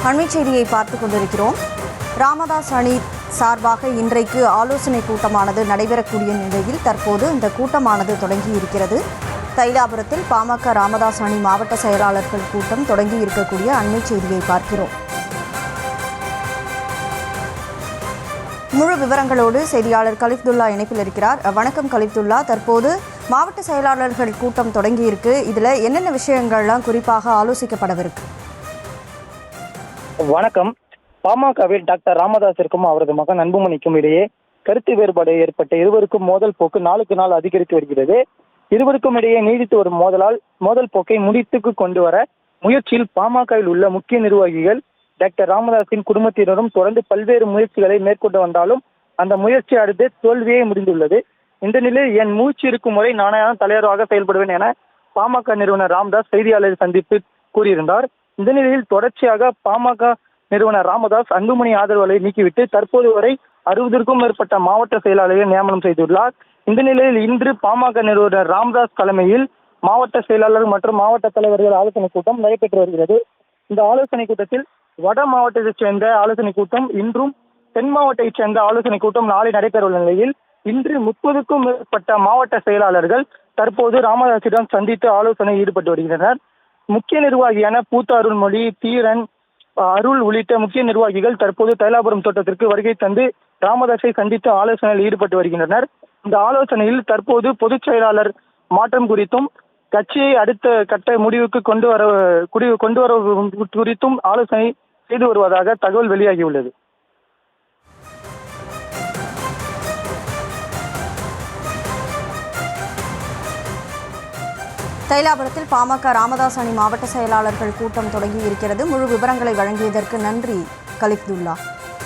அண்மை செய்தியை பார்த்துக் கொண்டிருக்கிறோம். ராமதாஸ் அணி சார்பாக இன்றைக்கு ஆலோசனை கூட்டமானது நடைபெறக்கூடிய நிலையில் தற்போது இந்த கூட்டமானது தொடங்கி இருக்கிறது. தைலாபுரத்தில் பாமக ராமதாஸ் அணி மாவட்ட செயலாளர்கள் கூட்டம் தொடங்கி இருக்கக்கூடிய அண்மை செய்தியை பார்க்கிறோம். முழு விவரங்களோடு செய்தியாளர் கலிஃப்துல்லா இணைப்பில் இருக்கிறார். வணக்கம் கலிஃப்துல்லா. தற்போது மாவட்ட செயலாளர்கள் கூட்டம் தொடங்கி இருக்கு. இதுல என்னென்ன விஷயங்கள்லாம் குறிப்பாக ஆலோசிக்கப்படவிருக்கு? வணக்கம். பாமகவில் டாக்டர் ராமதாஸிற்கும் அவரது மகன் அன்புமணிக்கும் இடையே கருத்து வேறுபாடு ஏற்பட்ட இருவருக்கும் மோதல் போக்கு நாளுக்கு நாள் அதிகரித்து வருகிறது. இருவருக்கும் இடையே நீடித்து வரும் மோதல் போக்கை முடித்துக்கு கொண்டு வர முயற்சியில் பாமகவில் உள்ள முக்கிய நிர்வாகிகள் டாக்டர் ராமதாஸின் குடும்பத்தினரும் தொடர்ந்து பல்வேறு முயற்சிகளை மேற்கொண்டு வந்தாலும் அந்த முயற்சி அடுத்து தோல்வியே முடிந்துள்ளது. இந்த நிலையில் என் மூச்சு இருக்கும் முறை நானாக தலைவராக செயல்படுவேன் என பாமக நிறுவனர் ராமதாஸ் செய்தியாளர் சந்திப்பு கூறியிருந்தார். இந்த நிலையில் தொடர்ச்சியாக பாமக நிறுவனர் ராமதாஸ் அன்புமணி ஆதரவுகளை நீக்கிவிட்டு தற்போது வரை 60க்கும் மேற்பட்ட மாவட்ட செயலாளர்களை நியமனம் செய்துள்ளார். இந்த நிலையில் இன்று பாமக நிறுவனர் ராமதாஸ் தலைமையில் மாவட்ட செயலாளர் மற்றும் மாவட்ட தலைவர்கள் ஆலோசனை கூட்டம் நடைபெற்று வருகிறது. இந்த ஆலோசனை கூட்டத்தில் வட மாவட்டத்தைச் சேர்ந்த ஆலோசனை கூட்டம் இன்றும், தென் மாவட்டத்தைச் சேர்ந்த ஆலோசனை கூட்டம் நாளை நடைபெறவுள்ள நிலையில் இன்று 30க்கும் மேற்பட்ட மாவட்ட செயலாளர்கள் தற்போது ராமதாஸிடம் சந்தித்து ஆலோசனையில் ஈடுபட்டு வருகின்றனர். முக்கிய நிர்வாகியான பூத்த அருள்மொழி, தீரன், அருள் உள்ளிட்ட முக்கிய நிர்வாகிகள் தற்போது தைலாபுரம் தோட்டத்திற்கு வருகை தந்து ராமதாஸை சந்தித்து ஆலோசனையில் ஈடுபட்டு வருகின்றனர். இந்த ஆலோசனையில் தற்போது பொதுச் செயலாளர் மாற்றம் குறித்தும் கட்சியை அடுத்த கட்ட முடிவுக்கு கொண்டு வர குறித்தும் ஆலோசனை செய்து வருவதாக தகவல் வெளியாகியுள்ளது. தைலாபுரத்தில் பாமக ராமதாஸ் அணி மாவட்ட செயலாளர்கள் கூட்டம் தொடங்கி இருக்கிறது. முழு விவரங்களை வழங்கியதற்கு நன்றி கலிஃப்துல்லா.